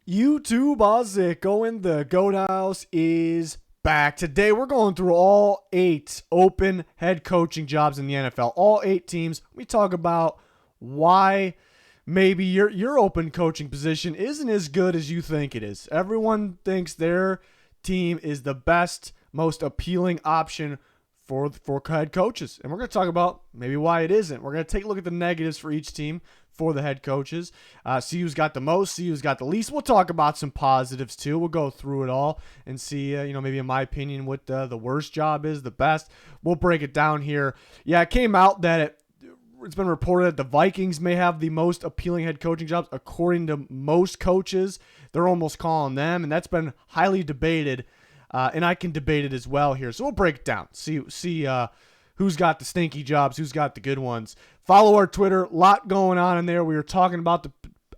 YouTube Ozzico in the Goat House is back. Today we're going through all 8 open head coaching jobs in the NFL. All 8 teams. We talk about why maybe your open coaching position isn't as good as you think it is. Everyone thinks their team is the best, most appealing option for head coaches. And we're going to talk about maybe why it isn't. We're going to take a look at the negatives for each team for the head coaches. See who's got the most, see who's got the least. We'll talk about some positives too. We'll go through it all and see, maybe in my opinion, what the worst job is, the best. We'll break it down here. Yeah, it came out that it's been reported that the Vikings may have the most appealing head coaching jobs. According to most coaches, they're almost calling them, and that's been highly debated. And I can debate it as well here. So we'll break it down. See who's got the stinky jobs, who's got the good ones. Follow our Twitter. A lot going on in there. We were talking about the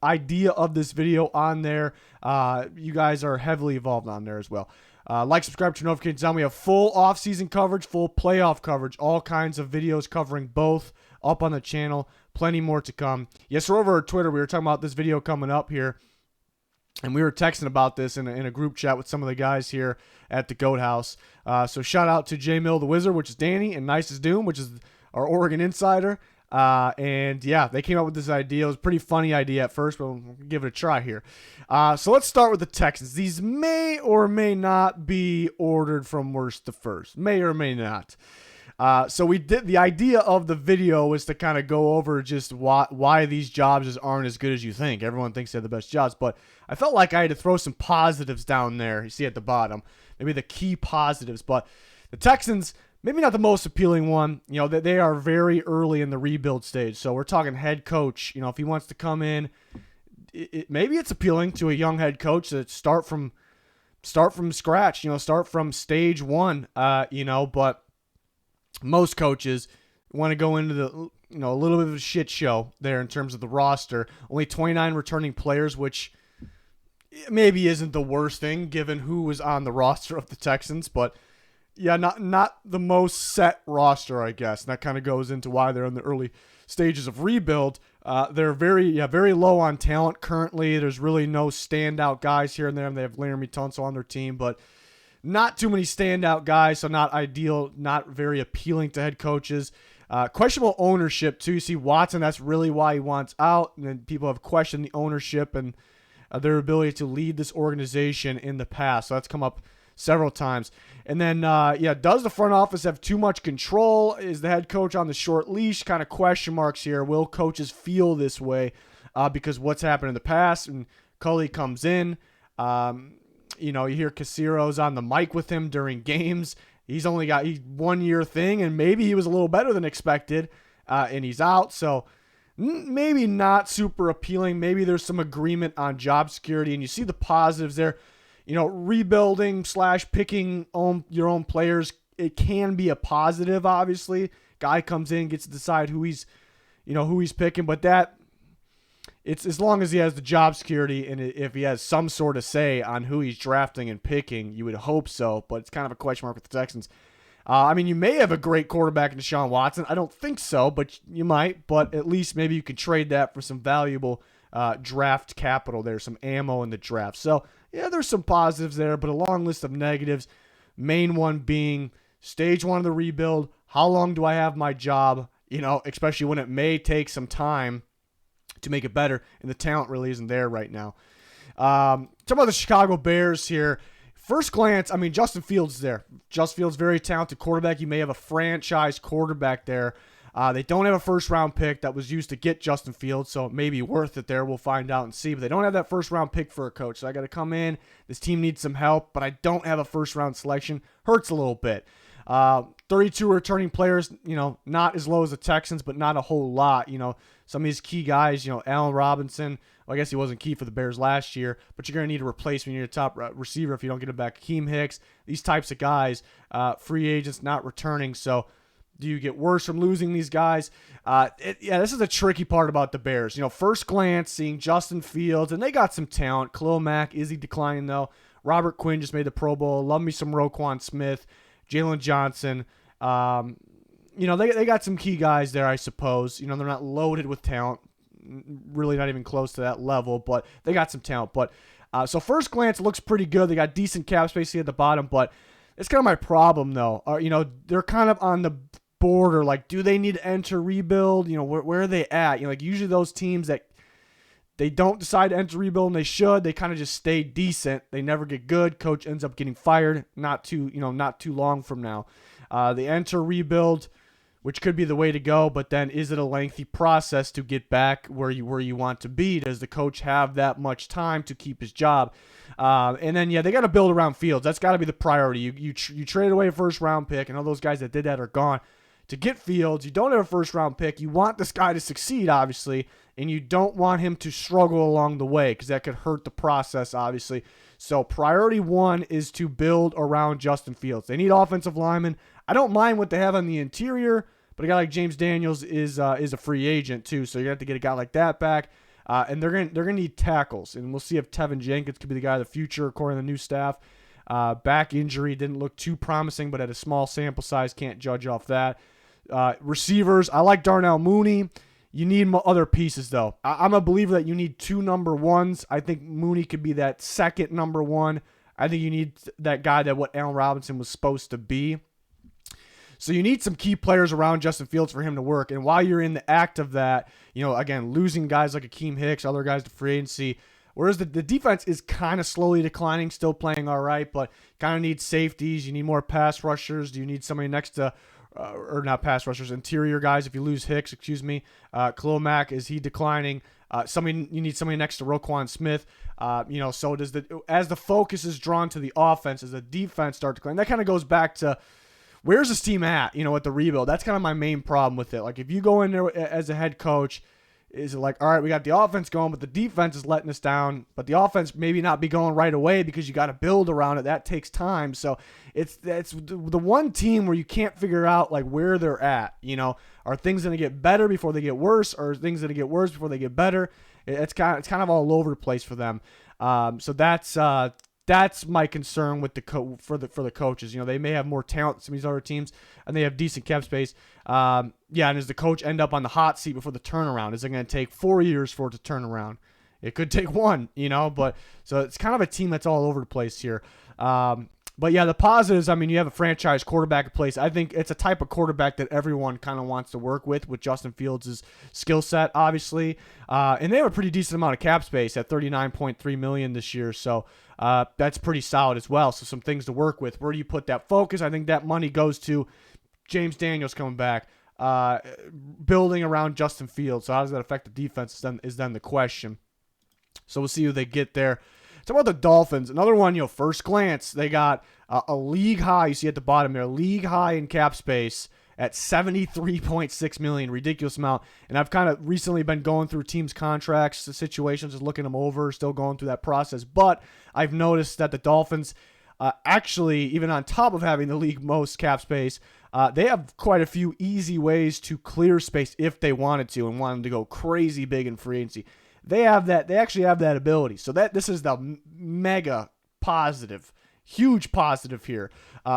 idea of this video on there. You guys are heavily involved on there as well. Like, subscribe, turn notifications on. We have full off-season coverage, full playoff coverage, all kinds of videos covering both up on the channel. Plenty more to come. Yes, we're over at Twitter. We were talking about this video coming up here. And we were texting about this in a group chat with some of the guys here at the Goat House. So shout out to J Mill the Wizard, which is Danny, and Nice as Doom, which is our Oregon insider. And yeah, they came up with this idea. It was a pretty funny idea at first, but we'll give it a try here. So let's start with the Texans. These may or may not be ordered from worst to first. May or may not. So we did, the idea of the video was to kind of go over just why these jobs just aren't as good as you think. Everyone thinks they're the best jobs, but I felt like I had to throw some positives down there. You see at the bottom, maybe the key positives, but the Texans, maybe not the most appealing one. They are very early in the rebuild stage. So we're talking head coach. If he wants to come in, maybe it's appealing to a young head coach to start from scratch, start from stage one, but most coaches want to go into the, a little bit of a shit show there in terms of the roster. Only 29 returning players, which maybe isn't the worst thing given who was on the roster of the Texans, but yeah, not the most set roster, I guess. And that kind of goes into why they're in the early stages of rebuild. They're very low on talent currently. There's really no standout guys here and there. They have Laramie Tunsil on their team, but not too many standout guys, so not ideal, not very appealing to head coaches. Questionable ownership, too. You see Watson, that's really why he wants out. And then people have questioned the ownership and their ability to lead this organization in the past. So that's come up several times. And then, does the front office have too much control? Is the head coach on the short leash? Kind of question marks here. Will coaches feel this way because what's happened in the past? And Cully comes in. You hear Casiro's on the mic with him during games. He's only got 1 year thing, and maybe he was a little better than expected, and he's out. So maybe not super appealing. Maybe there's some agreement on job security, and you see the positives there. Rebuilding / picking your own players, it can be a positive, obviously. Guy comes in, gets to decide who he's picking, but that, it's as long as he has the job security and if he has some sort of say on who he's drafting and picking, you would hope so, but it's kind of a question mark with the Texans. You may have a great quarterback in Deshaun Watson. I don't think so, but you might. But at least maybe you could trade that for some valuable draft capital there, some ammo in the draft. So, yeah, there's some positives there, but a long list of negatives. Main one being stage one of the rebuild. How long do I have my job? Especially when it may take some time to make it better, and the talent really isn't there right now. Talk about the Chicago Bears here. First glance, Justin Fields is there. Justin Fields, very talented quarterback. You may have a franchise quarterback there. They don't have a first-round pick that was used to get Justin Fields, so it may be worth it there. We'll find out and see. But they don't have that first-round pick for a coach, so I got to come in. This team needs some help, but I don't have a first-round selection. Hurts a little bit. 32 returning players, not as low as the Texans, but not a whole lot. Some of these key guys, Allen Robinson, well, I guess he wasn't key for the Bears last year, but you're going to need a replacement. You're a top receiver if you don't get it back. Akeem Hicks, these types of guys, free agents not returning. So do you get worse from losing these guys? This is a tricky part about the Bears. First glance, seeing Justin Fields, and they got some talent. Khalil Mack, is he declining though? Robert Quinn just made the Pro Bowl. Love me some Roquan Smith, Jalen Johnson. They got some key guys there, I suppose. They're not loaded with talent, really not even close to that level, but they got some talent. But So first glance, it looks pretty good. They got decent cap space here at the bottom, but it's kind of my problem, though. They're kind of on the border. Like, do they need to enter rebuild? Where are they at? Like usually those teams that they don't decide to enter rebuild and they should, they kind of just stay decent. They never get good. Coach ends up getting fired not too long from now. They enter rebuild, which could be the way to go, but then is it a lengthy process to get back where you want to be? Does the coach have that much time to keep his job? And then, they got to build around Fields. That's got to be the priority. You trade away a first-round pick, and all those guys that did that are gone. To get Fields, you don't have a first-round pick. You want this guy to succeed, obviously, and you don't want him to struggle along the way because that could hurt the process, obviously. So priority one is to build around Justin Fields. They need offensive linemen. I don't mind what they have on the interior, but a guy like James Daniels is a free agent too, so you have to get a guy like that back. And they're gonna need tackles, and we'll see if Tevin Jenkins could be the guy of the future according to the new staff. Back injury didn't look too promising, but at a small sample size, can't judge off that. Receivers, I like Darnell Mooney. You need other pieces, though. I'm a believer that you need two number ones. I think Mooney could be that second number one. I think you need that guy that what Allen Robinson was supposed to be. So you need some key players around Justin Fields for him to work. And while you're in the act of that, again, losing guys like Akeem Hicks, other guys to free agency, whereas the defense is kind of slowly declining, still playing all right, but kind of needs safeties. You need more pass rushers. Do you need somebody next to or not pass rushers, interior guys? If you lose Hicks, Khalil Mack, is he declining? You need somebody next to Roquan Smith. So as the focus is drawn to the offense, as the defense starts declining, that kind of goes back to where's this team at, at the rebuild. That's kind of my main problem with it. Like if you go in there as a head coach, is it like, all right, we got the offense going, but the defense is letting us down, but the offense maybe not be going right away because you got to build around it. That takes time. So it's the one team where you can't figure out like where they're at. Are things going to get better before they get worse, or are things going to get worse before they get better? It's kind of all over the place for them. So that's my concern with for the coaches. They may have more talent than some of these other teams, and they have decent cap space. And does the coach end up on the hot seat before the turnaround? Is it going to take 4 years for it to turn around? It could take one, but so it's kind of a team that's all over the place here. But the positives, you have a franchise quarterback in place. I think it's a type of quarterback that everyone kind of wants to work with Justin Fields' skill set, obviously. And they have a pretty decent amount of cap space at $39.3 million this year. So that's pretty solid as well. So some things to work with. Where do you put that focus? I think that money goes to James Daniels coming back, building around Justin Fields. So how does that affect the defense is then the question. So we'll see who they get there. Talk about the Dolphins. Another one, first glance, they got a league high. You see at the bottom there, league high in cap space at $73.6 million, ridiculous amount. And I've kind of recently been going through teams' contracts, the situations, just looking them over, still going through that process. But I've noticed that the Dolphins, actually, even on top of having the league most cap space, they have quite a few easy ways to clear space if they wanted to and wanted to go crazy big in free agency. They have that. They actually have that ability. So this is the mega positive, huge positive here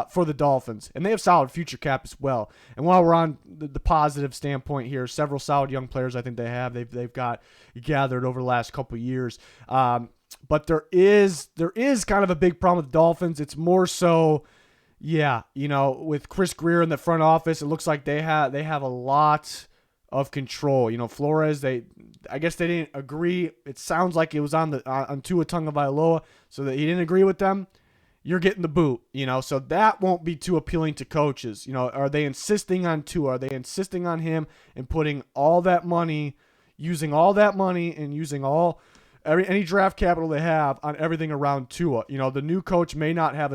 for the Dolphins, and they have solid future cap as well. And while we're on the positive standpoint here, several solid young players I think they have. They've got gathered over the last couple of years. But there is kind of a big problem with the Dolphins. It's more so, with Chris Greer in the front office, it looks like they have a lot of control. Flores, I guess they didn't agree. It sounds like it was on Tua Tagovailoa, so that he didn't agree with them. You're getting the boot, so that won't be too appealing to coaches. Are they insisting on Tua? Are they insisting on him and putting all that money, using all that money and using any draft capital they have on everything around Tua? The new coach may not have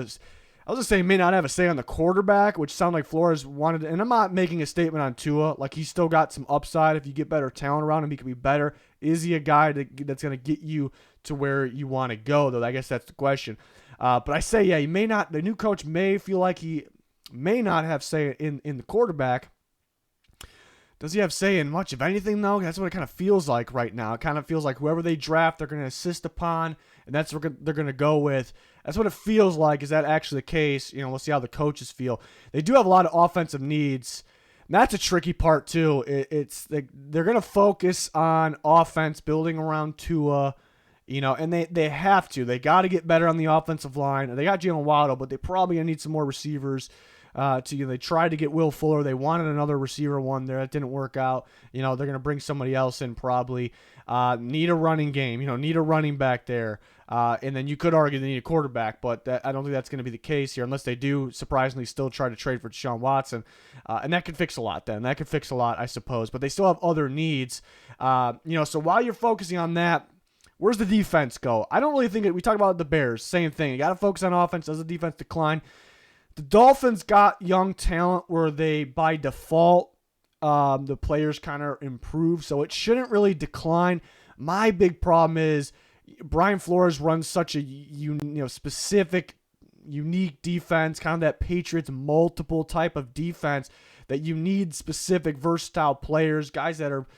may not have a say on the quarterback, which sounded like Flores wanted. And I'm not making a statement on Tua. Like, he's still got some upside. If you get better talent around him, he could be better. Is he a guy that's going to get you to where you want to go, though? I guess that's the question. But I say, he may not. The new coach may feel like he may not have say in the quarterback. Does he have say in much of anything, though? That's what it kind of feels like right now. It kind of feels like whoever they draft, they're going to insist upon, and that's what they're going to go with. That's what it feels like. Is that actually the case? We'll see how the coaches feel. They do have a lot of offensive needs. And that's a tricky part, too. They're going to focus on offense, building around Tua, And they have to. They got to get better on the offensive line. They got Jalen Waddle, but they probably going to need some more receivers. They tried to get Will Fuller. They wanted another receiver one there. That didn't work out. They're going to bring somebody else in probably. Need a running game. Need a running back there. And then you could argue they need a quarterback, but I don't think that's going to be the case here unless they do surprisingly still try to trade for Deshaun Watson. And that could fix a lot then. That could fix a lot, I suppose. But they still have other needs. So while you're focusing on that, where's the defense go? I don't really think we talk about the Bears. Same thing. You got to focus on offense. Does the defense decline? The Dolphins got young talent where they, by default, the players kind of improve, so it shouldn't really decline. My big problem is Brian Flores runs such a specific, unique defense, kind of that Patriots multiple type of defense that you need specific, versatile players, guys that are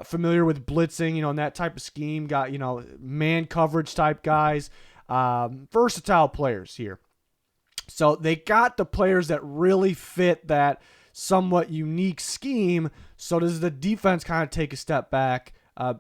familiar with blitzing, and that type of scheme. Got man coverage type guys, versatile players here. So they got the players that really fit that somewhat unique scheme. So does the defense kind of take a step back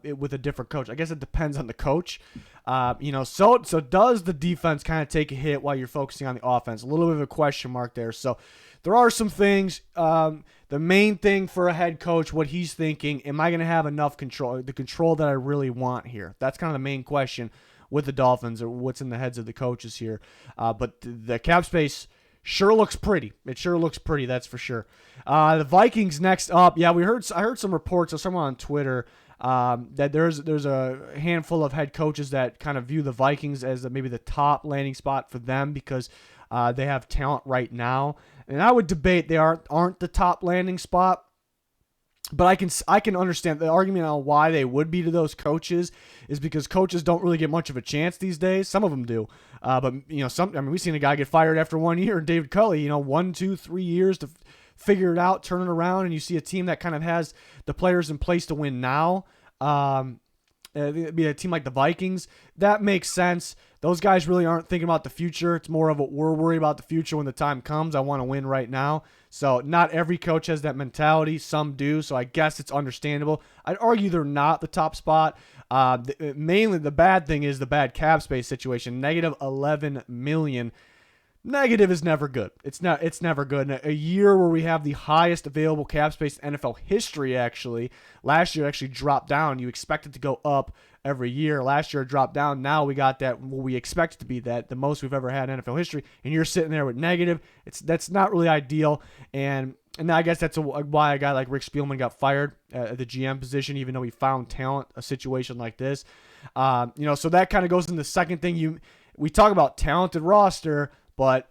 with a different coach? I guess it depends on the coach. So does the defense kind of take a hit while you're focusing on the offense? A little bit of a question mark there. So there are some things. The main thing for a head coach, what he's thinking, am I going to have enough control, the control that I really want here? That's kind of the main question with the Dolphins, or what's in the heads of the coaches here. But the cap space sure looks pretty. It sure looks pretty, that's for sure. The Vikings next up. Yeah, I heard some reports of someone on Twitter that there's a handful of head coaches that kind of view the Vikings as maybe the top landing spot for them because they have talent right now. And I would debate they aren't the top landing spot. But I can understand the argument on why they would be to those coaches is because coaches don't really get much of a chance these days. Some of them do, but we've seen a guy get fired after 1 year. David Culley, 1, 2, 3 years to figure it out, turn it around, and you see a team that kind of has the players in place to win now. Be a team like the Vikings, that makes sense. Those guys really aren't thinking about the future. It's more of a we're worried about the future when the time comes. I want to win right now. So not every coach has that mentality. Some do, so I guess it's understandable. I'd argue they're not the top spot. Mainly the bad thing is the bad cap space situation. Negative $11 million. Negative is never good. It's never good. In a year where we have the highest available cap space in NFL history, actually. Last year actually dropped down. You expect it to go up every year. Last year it dropped down. Now we got that, what we expect it to be, that the most we've ever had in NFL history, and you're sitting there with negative. That's not really ideal, and I guess that's why a guy like Rick Spielman got fired at the GM position, even though he found talent, a situation like this. So that kind of goes into the second thing. We talk about talented roster, but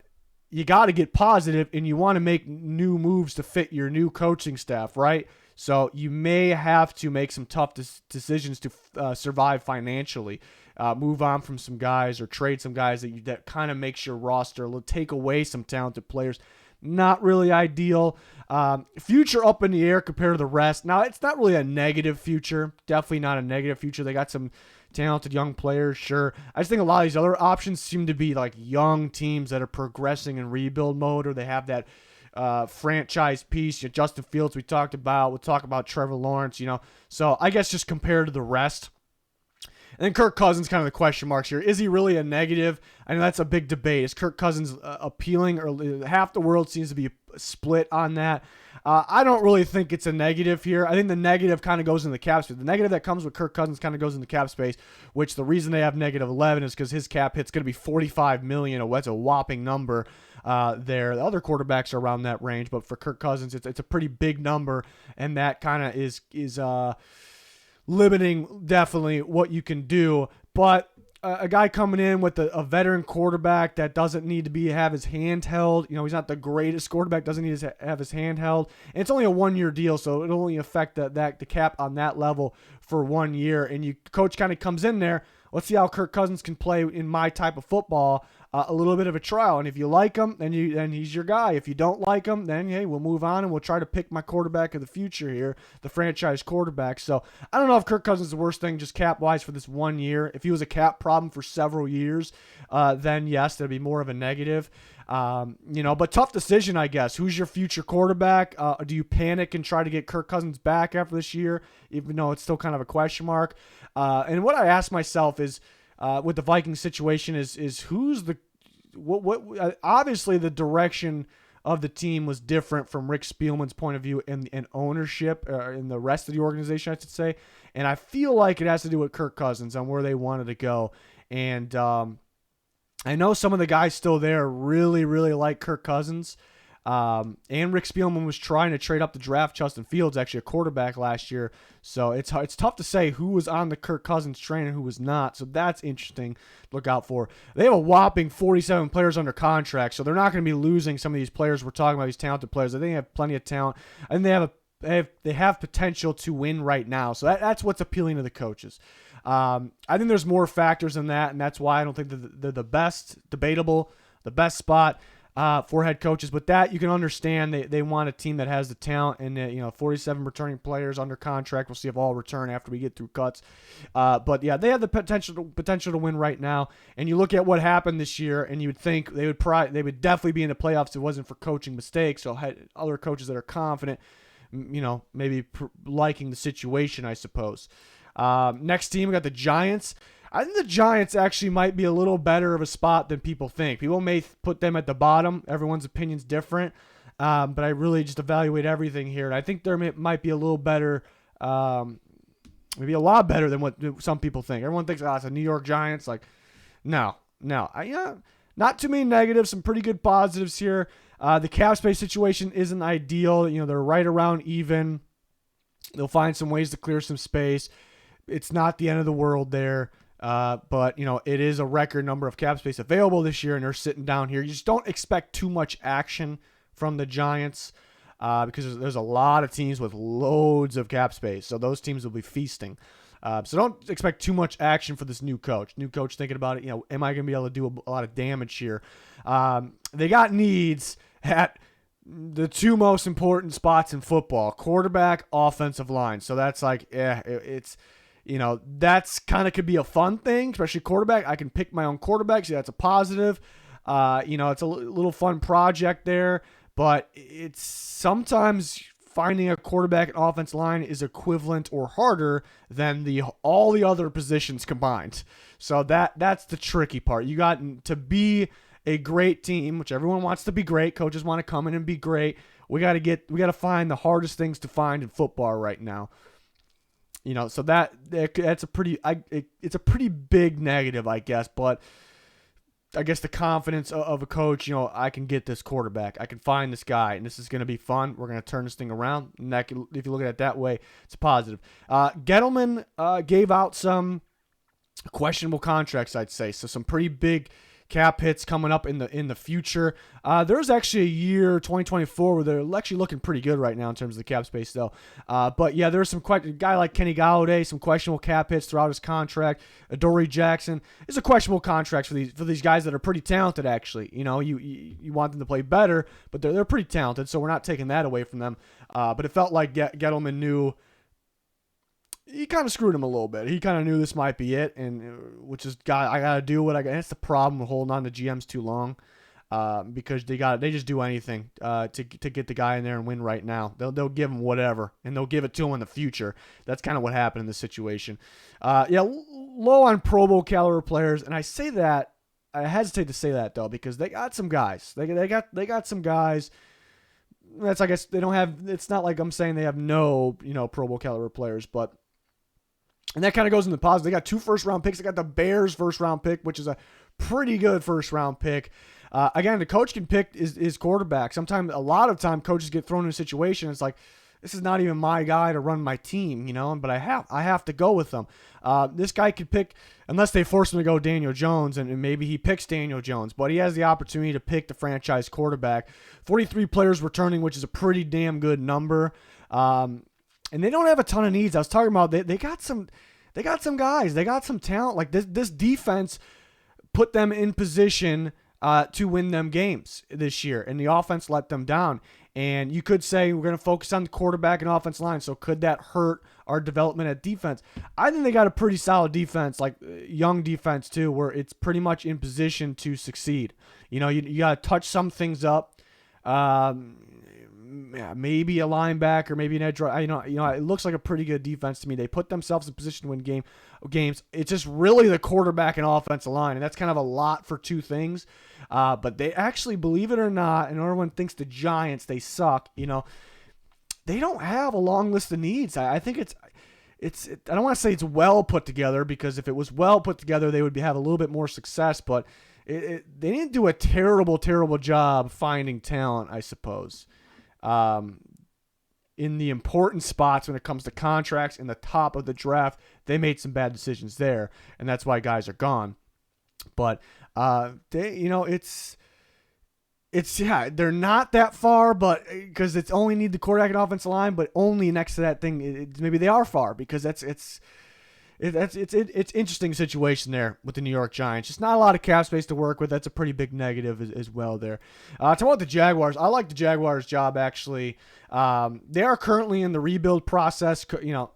you got to get positive, and you want to make new moves to fit your new coaching staff, right? So you may have to make some tough decisions to survive financially, move on from some guys or trade some guys that kind of makes your roster, take away some talented players. Not really ideal. Future up in the air compared to the rest. Now, it's not really a negative future. Definitely not a negative future. They got some talented young players, sure. I just think a lot of these other options seem to be like young teams that are progressing in rebuild mode, or they have that franchise piece. Justin Fields we talked about. We'll talk about Trevor Lawrence, So I guess just compared to the rest. And then Kirk Cousins, kind of the question marks here. Is he really a negative? I know that's a big debate. Is Kirk Cousins appealing? Or half the world seems to be split on that. I don't really think it's a negative here. I think the negative kind of goes in the cap space. The negative that comes with Kirk Cousins kind of goes in the cap space, which the reason they have negative 11 is because his cap hit's going to be $45 million. That's a whopping number there. The other quarterbacks are around that range, but for Kirk Cousins, it's a pretty big number, and that kind of is limiting definitely what you can do. But a guy coming in with a veteran quarterback that doesn't need to have his hand held. He's not the greatest quarterback, doesn't need to have his hand held. And it's only a 1 year deal, so it'll only affect the cap on that level for 1 year. And coach kind of comes in there. Let's see how Kirk Cousins can play in my type of football. A little bit of a trial, and if you like him, then he's your guy. If you don't like him, then hey, we'll move on and we'll try to pick my quarterback of the future here, the franchise quarterback. So I don't know if Kirk Cousins is the worst thing just cap wise for this 1 year. If he was a cap problem for several years, then yes, that'd be more of a negative. But tough decision, I guess. Who's your future quarterback? Do you panic and try to get Kirk Cousins back after this year, even though it's still kind of a question mark? And what I ask myself is, with the Vikings situation is who's the what obviously the direction of the team was different from Rick Spielman's point of view and ownership in the rest of the organization, I should say. And I feel like it has to do with Kirk Cousins on where they wanted to go. And I know some of the guys still there really, really like Kirk Cousins. And Rick Spielman was trying to trade up the draft Justin Fields, actually a quarterback last year. So it's tough to say who was on the Kirk Cousins train and who was not. So that's interesting to look out for. They have a whopping 47 players under contract, so they're not going to be losing some of these players we're talking about, these talented players. I think they have plenty of talent, and they have potential to win right now. So that's what's appealing to the coaches. I think there's more factors than that, and that's why I don't think they're the best, debatable, the best spot for head coaches. But that you can understand. They want a team that has the talent, and 47 returning players under contract. We'll see if all return after we get through cuts. But yeah, they have the potential to win right now. And you look at what happened this year, and you would think they would definitely be in the playoffs if it wasn't for coaching mistakes. So other coaches that are confident, maybe liking the situation, I suppose. Next team, we got the Giants. I think the Giants actually might be a little better of a spot than people think. People may put them at the bottom. Everyone's opinion's different. But I really just evaluate everything here. And I think there might be a little better, maybe a lot better than what some people think. Everyone thinks, it's a New York Giants. Like, no. Not too many negatives, some pretty good positives here. The cap space situation isn't ideal. They're right around even. They'll find some ways to clear some space. It's not the end of the world there. But it is a record number of cap space available this year, and they're sitting down here. You just don't expect too much action from the Giants because there's a lot of teams with loads of cap space. So those teams will be feasting. So don't expect too much action for this new coach. New coach thinking about it, am I going to be able to do a lot of damage here? They got needs at the two most important spots in football: quarterback, offensive line. So that's that's kind of could be a fun thing, especially quarterback. I can pick my own quarterback, so that's a positive. It's a little fun project there, but it's sometimes finding a quarterback and offensive line is equivalent or harder than all the other positions combined. So that's the tricky part. You got to be a great team, which everyone wants to be great. Coaches want to come in and be great. We got to find the hardest things to find in football right now. So that's it's a pretty big negative, I guess. But I guess the confidence of a coach, I can get this quarterback. I can find this guy, and this is going to be fun. We're going to turn this thing around. And if you look at it that way, it's a positive. Gettleman gave out some questionable contracts, I'd say. So some pretty big cap hits coming up in the future. There's actually a year, 2024, where they're actually looking pretty good right now in terms of the cap space, though. But yeah, there's some a guy like Kenny Golladay, some questionable cap hits throughout his contract. Adoree Jackson is a questionable contract for these guys that are pretty talented. Actually, you want them to play better, but they're pretty talented, so we're not taking that away from them. But it felt like Gettleman knew. He kind of screwed him a little bit. He kind of knew this might be it, and I got to do what I got. That's the problem with holding on to GMs too long, because they just do anything to get the guy in there and win right now. They'll give him whatever, and they'll give it to him in the future. That's kind of what happened in this situation. Low on Pro Bowl caliber players, and I hesitate to say that though, because they got some guys. They got some guys. That's, I guess, they don't have. It's not like I'm saying they have no Pro Bowl caliber players, but. And that kind of goes in the positive. They got 2 first-round picks. They got the Bears' first-round pick, which is a pretty good first-round pick. Again, the coach can pick his quarterback. A lot of time, coaches get thrown in a situation. It's like, this is not even my guy to run my team, but I have to go with them. This guy could pick, unless they force him to go Daniel Jones, and maybe he picks Daniel Jones, but he has the opportunity to pick the franchise quarterback. 43 players returning, which is a pretty damn good number. And they don't have a ton of needs. I was talking about they got some guys. They got some talent. Like this defense put them in position to win them games this year, and the offense let them down. And you could say we're going to focus on the quarterback and offense line. So could that hurt our development at defense? I think they got a pretty solid defense, like young defense too, where it's pretty much in position to succeed. You got to touch some things up. maybe a linebacker, maybe an edge. It looks like a pretty good defense to me. They put themselves in position to win games. It's just really the quarterback and offensive line, and that's kind of a lot for two things. But they actually, believe it or not, and everyone thinks the Giants, they suck. They don't have a long list of needs. I think I don't want to say it's well put together, because if it was well put together, they would have a little bit more success. But they didn't do a terrible job finding talent, I suppose. In the important spots when it comes to contracts in the top of the draft, they made some bad decisions there, and that's why guys are gone. But they're not that far, but because it's only need the quarterback and offensive line, but only next to that thing, maybe they are far, because it's interesting situation there with the New York Giants. Just not a lot of cap space to work with. That's a pretty big negative as well there. Talking about the Jaguars, I like the Jaguars' job actually. They are currently in the rebuild process.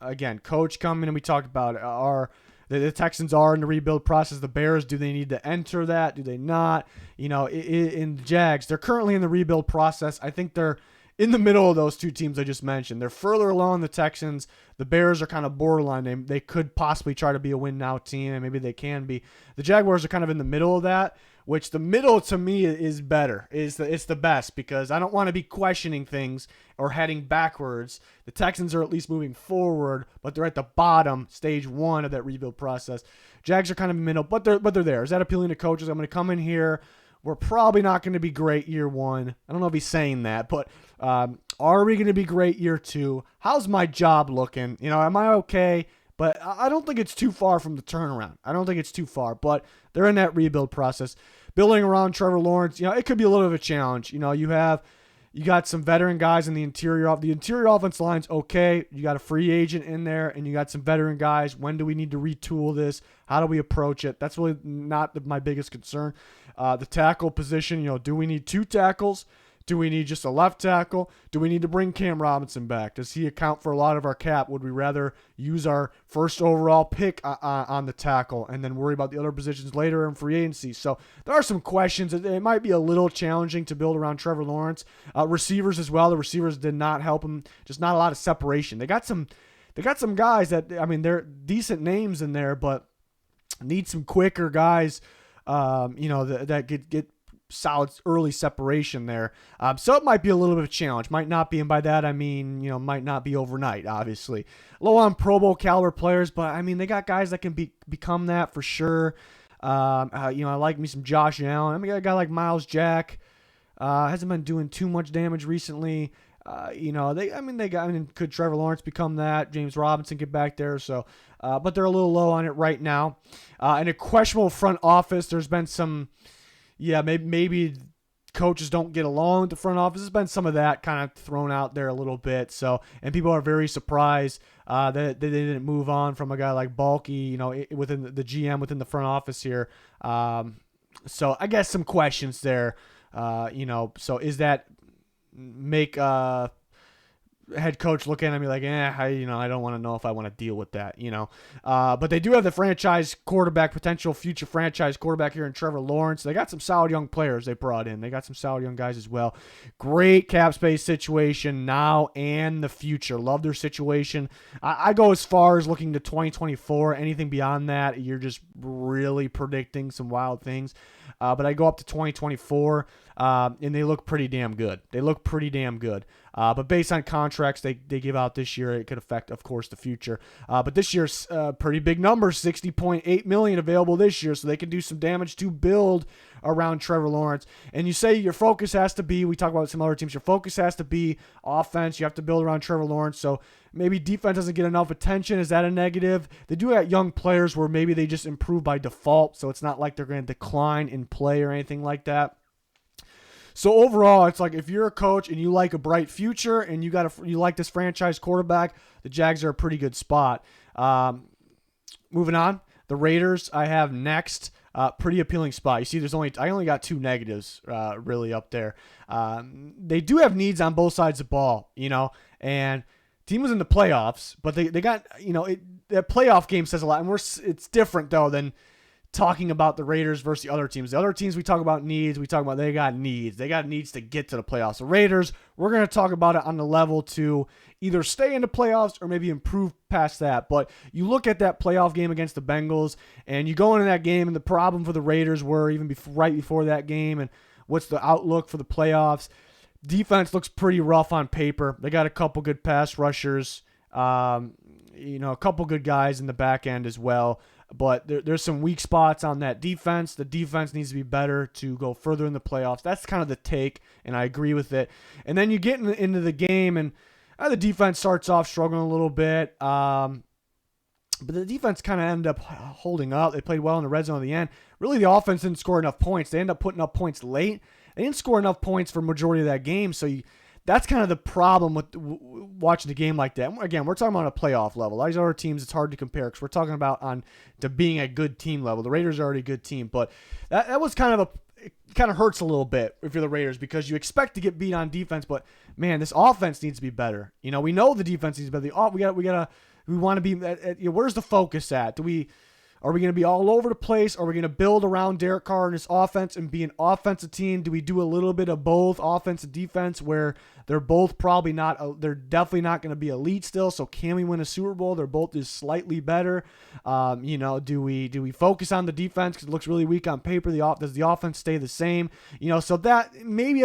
Again, coach coming, and we talked about the Texans are in the rebuild process. The Bears, do they need to enter that? Do they not? In the Jags, they're currently in the rebuild process. I think they're in the middle of those two teams I just mentioned. They're further along the Texans. The Bears are kind of borderline. They could possibly try to be a win-now team, and maybe they can be. The Jaguars are kind of in the middle of that, which the middle to me is better. It's the best, because I don't want to be questioning things or heading backwards. The Texans are at least moving forward, but they're at the bottom, stage one of that rebuild process. Jags are kind of in the middle, but they're there. Is that appealing to coaches? I'm going to come in here. We're probably not going to be great year one. I don't know if he's saying that, but are we going to be great year two? How's my job looking? Am I okay? But I don't think it's too far from the turnaround. I don't think it's too far, but they're in that rebuild process. Building around Trevor Lawrence, it could be a little bit of a challenge. You got some veteran guys in the interior. The interior offense line's okay. You got a free agent in there, and you got some veteran guys. When do we need to retool this? How do we approach it? That's really not my biggest concern. The tackle position, do we need two tackles? Do we need just a left tackle? Do we need to bring Cam Robinson back? Does he account for a lot of our cap? Would we rather use our first overall pick on the tackle and then worry about the other positions later in free agency? So there are some questions. It might be a little challenging to build around Trevor Lawrence. Receivers as well. The receivers did not help him. Just not a lot of separation. They got some guys that, they're decent names in there, but need some quicker guys, that could get solid early separation there. So it might be a little bit of a challenge. Might not be, and by that I mean, might not be overnight, obviously. Low on Pro Bowl caliber players, but they got guys that can become that for sure. I like me some Josh Allen. Got a guy like Miles Jack. Hasn't been doing too much damage recently. Could Trevor Lawrence become that? James Robinson get back there. So, but they're a little low on it right now. In a questionable front office, there's been some, maybe coaches don't get along with the front office. There's been some of that kind of thrown out there a little bit. So, and people are very surprised that they didn't move on from a guy like Balky, within the GM within the front office here. So I guess some questions there. So is that make head coach look at me like, I don't want to know if I want to deal with that, But they do have the franchise quarterback, potential future franchise quarterback here in Trevor Lawrence. They got some solid young players they brought in. They got some solid young guys as well. Great cap space situation now and the future. Love their situation. I go as far as looking to 2024. Anything beyond that, you're just really predicting some wild things. But I go up to 2024, and they look pretty damn good. But based on contracts they give out this year, it could affect, of course, the future. But this year's pretty big numbers, $60.8 million available this year, so they can do some damage to build around Trevor Lawrence. And you say your focus has to be, we talk about some other teams, your focus has to be offense. You have to build around Trevor Lawrence. So maybe defense doesn't get enough attention. Is that a negative? They do have young players where maybe they just improve by default, so it's not like they're going to decline in play or anything like that. So overall, it's like if you're a coach and you like a bright future and you like this franchise quarterback, the Jags are a pretty good spot. Moving on, the Raiders I have next. Pretty appealing spot. You see, I only got two negatives really up there. They do have needs on both sides of the ball, and team was in the playoffs, but they got, that playoff game says a lot. And it's different though than talking about the Raiders versus the other teams. The other teams we talk about needs. We talk about they got needs. They got needs to get to the playoffs. The Raiders, we're going to talk about it on the level to either stay in the playoffs or maybe improve past that. But you look at that playoff game against the Bengals, and you go into that game, and the problem for the Raiders were even right before that game, and what's the outlook for the playoffs. Defense looks pretty rough on paper. They got a couple good pass rushers, a couple good guys in the back end as well. But there's some weak spots on that defense. The defense needs to be better to go further in the playoffs. That's kind of the take, and I agree with it. And then you get into the game, and the defense starts off struggling a little bit. But the defense kind of ended up holding up. They played well in the red zone at the end. Really, the offense didn't score enough points. They ended up putting up points late. They didn't score enough points for majority of that game. So that's kind of the problem with watching the game like that. Again, we're talking about a playoff level. These other teams, it's hard to compare because we're talking about on to being a good team level. The Raiders are already a good team, but that was it kind of hurts a little bit if you're the Raiders because you expect to get beat on defense, but man, this offense needs to be better. We know the defense needs to be better. We want to be. Where's the focus at? Are we going to be all over the place? Are we going to build around Derek Carr and his offense and be an offensive team? Do we do a little bit of both, offense and defense, where they're both probably not, they're definitely not going to be elite still, so can we win a Super Bowl? They're both just slightly better. Do we focus on the defense because it looks really weak on paper? Does the offense stay the same? So that maybe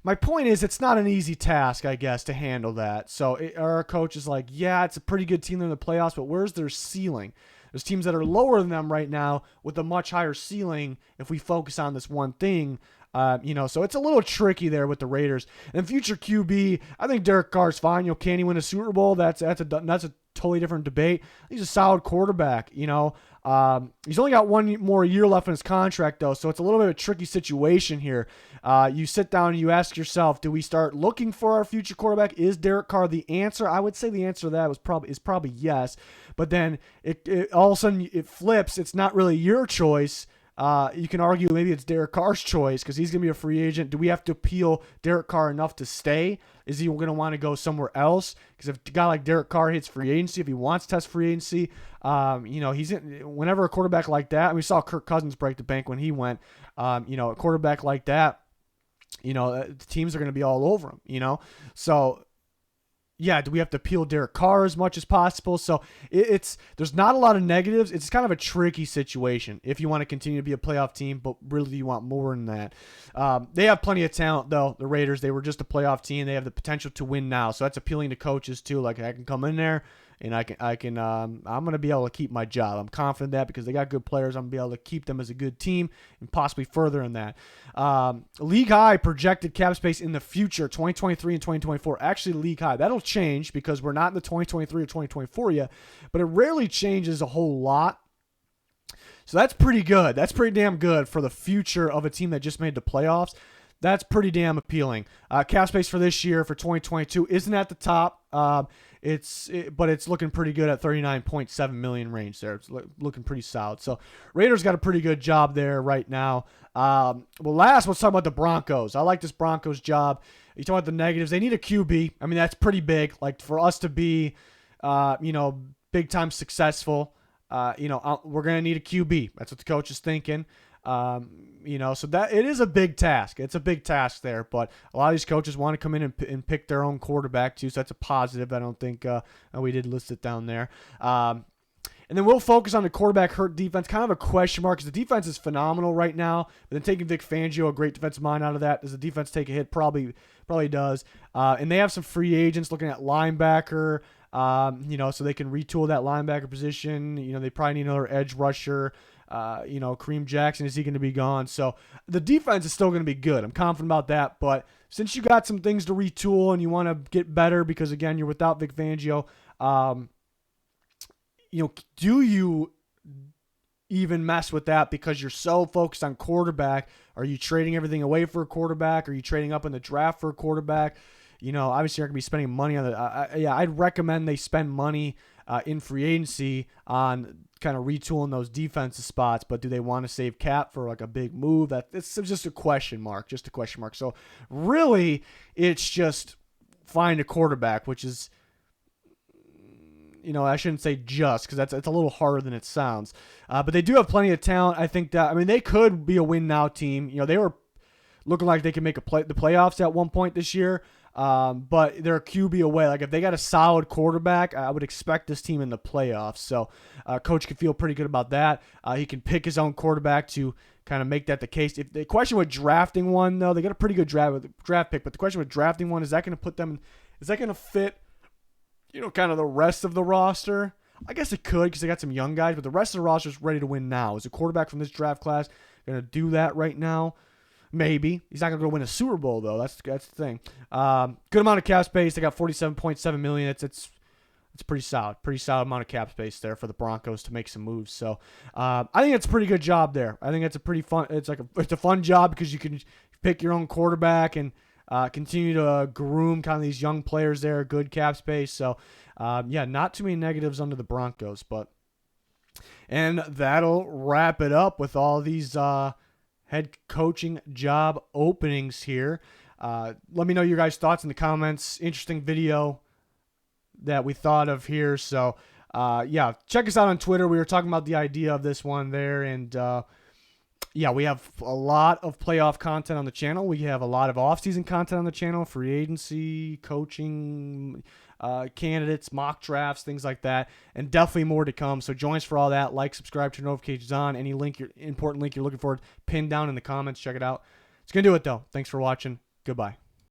my point is it's not an easy task, I guess, to handle that. So our coach is like, yeah, it's a pretty good team in the playoffs, but where's their ceiling? There's teams that are lower than them right now with a much higher ceiling if we focus on this one thing. So it's a little tricky there with the Raiders. And future QB, I think Derek Carr's fine. Can he win a Super Bowl? That's a totally different debate. He's a solid quarterback. He's only got one more year left in his contract, though, so it's a little bit of a tricky situation here. You sit down and you ask yourself, do we start looking for our future quarterback? Is Derek Carr the answer? I would say the answer to that is probably yes, but then it all of a sudden it flips. It's not really your choice. You can argue maybe it's Derek Carr's choice because he's going to be a free agent. Do we have to appeal Derek Carr enough to stay? Is he going to want to go somewhere else? Because if a guy like Derek Carr hits free agency, if he wants to test free agency, whenever a quarterback like that, and we saw Kirk Cousins break the bank when he went, a quarterback like that, the teams are going to be all over him, So, yeah, do we have to appeal Derek Carr as much as possible? So there's not a lot of negatives. It's kind of a tricky situation if you want to continue to be a playoff team, but really you want more than that. They have plenty of talent, though, the Raiders. They were just a playoff team. They have the potential to win now. So that's appealing to coaches, too. Like, I can come in there, and I'm going to be able to keep my job. I'm confident that because they got good players, I'm going to be able to keep them as a good team and possibly further in that. League high projected cap space in the future, 2023 and 2024. Actually, league high. That'll change because we're not in the 2023 or 2024 yet, but it rarely changes a whole lot. So that's pretty good. That's pretty damn good for the future of a team that just made the playoffs. That's pretty damn appealing. Cap space for this year, for 2022, isn't at the top. But it's looking pretty good at $39.7 million range there. It's looking pretty solid. So Raiders got a pretty good job there right now. Let's talk about the Broncos. I like this Broncos job. You talk about the negatives. They need a QB. I mean, that's pretty big. Like for us to be, big time successful, we're going to need a QB. That's what the coach is thinking. So that it is a big task. It's a big task there, but a lot of these coaches want to come in and pick their own quarterback too. So that's a positive. I don't think we did list it down there. And then we'll focus on the quarterback hurt defense, kind of a question mark because the defense is phenomenal right now. But then taking Vic Fangio, a great defensive mind, out of that, does the defense take a hit? Probably does. And they have some free agents looking at linebacker. So they can retool that linebacker position. They probably need another edge rusher. Kareem Jackson, is he going to be gone? So the defense is still going to be good. I'm confident about that. But since you got some things to retool and you want to get better because, again, you're without Vic Fangio, do you even mess with that because you're so focused on quarterback? Are you trading everything away for a quarterback? Are you trading up in the draft for a quarterback? Obviously you're going to be spending money on it. I'd recommend they spend money in free agency on kind of retooling those defensive spots, but do they want to save cap for like a big move? It's just a question mark, So really it's just find a quarterback, which is, I shouldn't say just because it's a little harder than it sounds. But they do have plenty of talent. I think that, they could be a win now team. They were looking like they could make the playoffs at one point this year. But they're a QB away. Like if they got a solid quarterback, I would expect this team in the playoffs. So coach can feel pretty good about that. He can pick his own quarterback to kind of make that the case. If the question with drafting one, though, they got a pretty good draft pick. But the question with drafting one, is that going to put them? Is that going to fit? Kind of the rest of the roster. I guess it could because they got some young guys, but the rest of the roster is ready to win now. Is a quarterback from this draft class going to do that right now? Maybe. He's not going to go win a Super Bowl, though. That's the thing. Good amount of cap space. They got $47.7 million. It's pretty solid. Pretty solid amount of cap space there for the Broncos to make some moves. So I think it's a pretty good job there. I think it's a pretty fun. It's a fun job because you can pick your own quarterback and continue to groom kind of these young players there. Good cap space. So not too many negatives under the Broncos. And that'll wrap it up with all these head coaching job openings here. Let me know your guys' thoughts in the comments. Interesting video that we thought of here. So, check us out on Twitter. We were talking about the idea of this one there. And, we have a lot of playoff content on the channel. We have a lot of off-season content on the channel, free agency, coaching, candidates, mock drafts, things like that, and definitely more to come. So join us for all that. Like, subscribe, turn notifications on. Any important link you're looking for, pinned down in the comments. Check it out. It's going to do it, though. Thanks for watching. Goodbye.